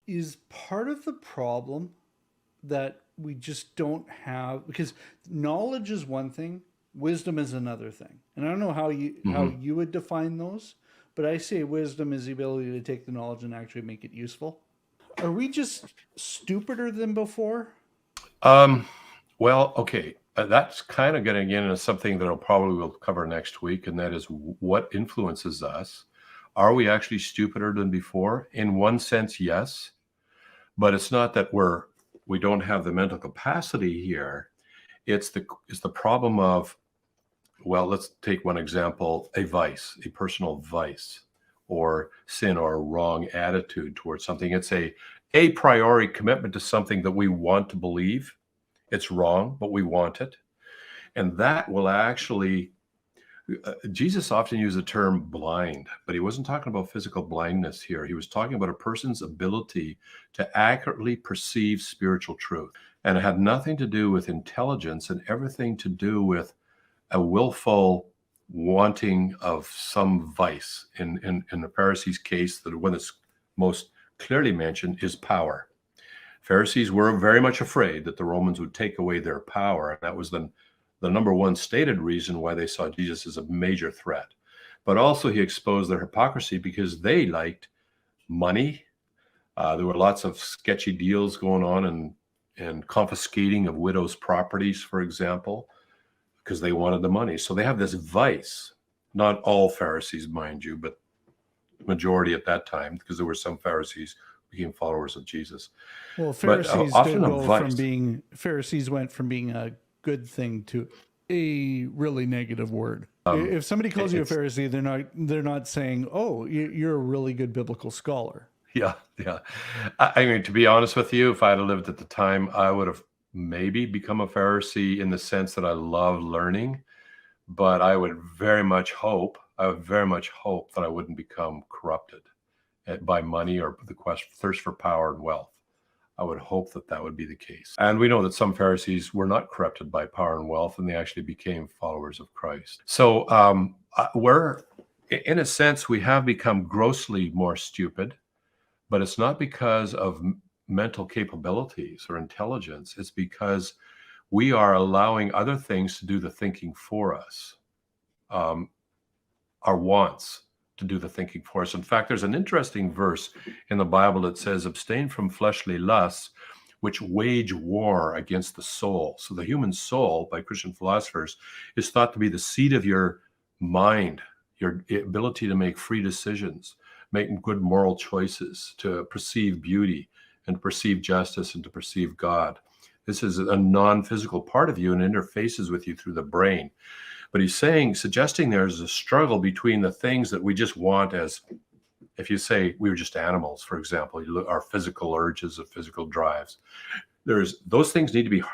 Is part of the problem that we just don't have, because knowledge is one thing, wisdom is another thing. And I don't know how Hmm. you would define those, but I say wisdom is the ability to take the knowledge and actually make it useful. Are we just stupider than before? Um, well, okay. That's kind of getting into something that I'll probably will cover next week, and that is what influences us. Are we actually stupider than before? In one sense, yes, but it's not that we don't have the mental capacity here. It's the problem of, well, let's take one example: a vice, a personal vice, or sin, or a wrong attitude towards something. It's a priori commitment to something that we want to believe. It's wrong, but we want it. And that will actually, Jesus often used the term blind, but he wasn't talking about physical blindness here. He was talking about a person's ability to accurately perceive spiritual truth. And it had nothing to do with intelligence and everything to do with a willful wanting of some vice. In the Pharisees' case, the one that's most clearly mentioned is power. Pharisees were very much afraid that the Romans would take away their power. And that was the number one stated reason why they saw Jesus as a major threat. But also, he exposed their hypocrisy because they liked money. There were lots of sketchy deals going on, and confiscating of widows' properties, for example, because they wanted the money. So they have this vice. Not all Pharisees, mind you, but majority at that time, because there were some Pharisees who became followers of Jesus. Well, But Pharisees often did a go from vice. being, Pharisees went from being a good thing to a really negative word. If somebody calls you a It's Pharisee, they're not saying, "Oh, you're a really good biblical scholar." Yeah, yeah. I mean, to be honest with you, if I had lived at the time, I would have maybe become a Pharisee in the sense that I love learning, but I would very much hope that I wouldn't become corrupted by money or the thirst for power and wealth. I would hope that that would be the case. And we know that some Pharisees were not corrupted by power and wealth, and they actually became followers of Christ. So in a sense, we have become grossly more stupid, but it's not because of mental capabilities or intelligence. It's because we are allowing other things to do the thinking for us, um, our wants to do the thinking for us. In fact, there's an interesting verse in the Bible that says, abstain from fleshly lusts, which wage war against the soul. So the human soul, by Christian philosophers, is thought to be the seat of your mind, your ability to make free decisions, make good moral choices, to perceive beauty and perceive justice and to perceive God. This is a non-physical part of you and interfaces with you through the brain. But he's suggesting there's a struggle between the things that we just want, as if you say we were just animals, for example, our physical urges of physical drives. There's those things need to be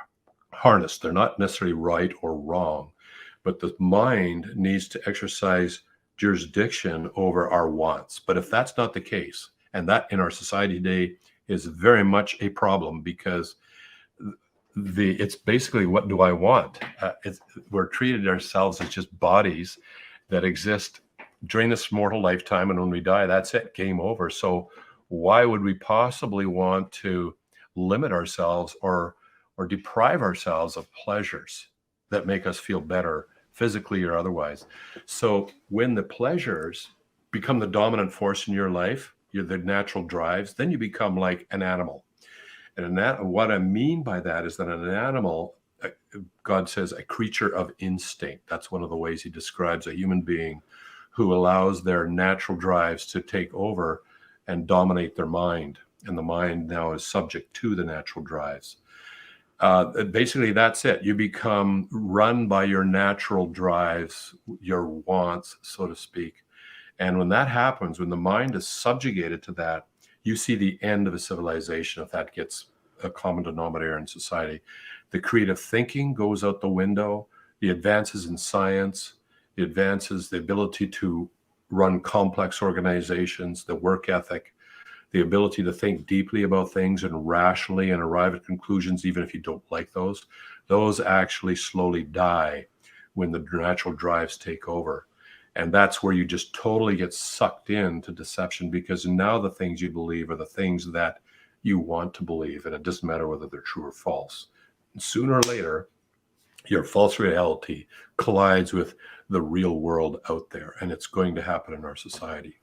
harnessed. They're not necessarily right or wrong, but the mind needs to exercise jurisdiction over our wants. But if that's not the case, and that in our society today is very much a problem, because it's basically, what do I want? We're treated ourselves as just bodies that exist during this mortal lifetime, and when we die, that's it, game over. So why would we possibly want to limit ourselves or deprive ourselves of pleasures that make us feel better physically or otherwise? So when the pleasures become the dominant force in your life, you're the natural drives, then you become like an animal. And what I mean by that is that an animal, God says, a creature of instinct. That's one of the ways he describes a human being who allows their natural drives to take over and dominate their mind. And the mind now is subject to the natural drives. Basically, that's it. You become run by your natural drives, your wants, so to speak. And when that happens, when the mind is subjugated to that, you see the end of a civilization if that gets a common denominator in society. The creative thinking goes out the window, the advances in science, the advances, the ability to run complex organizations, the work ethic, the ability to think deeply about things and rationally and arrive at conclusions, even if you don't like those actually slowly die when the natural drives take over. And that's where you just totally get sucked into deception, because now the things you believe are the things that you want to believe, and it doesn't matter whether they're true or false. And sooner or later, your false reality collides with the real world out there, and it's going to happen in our society.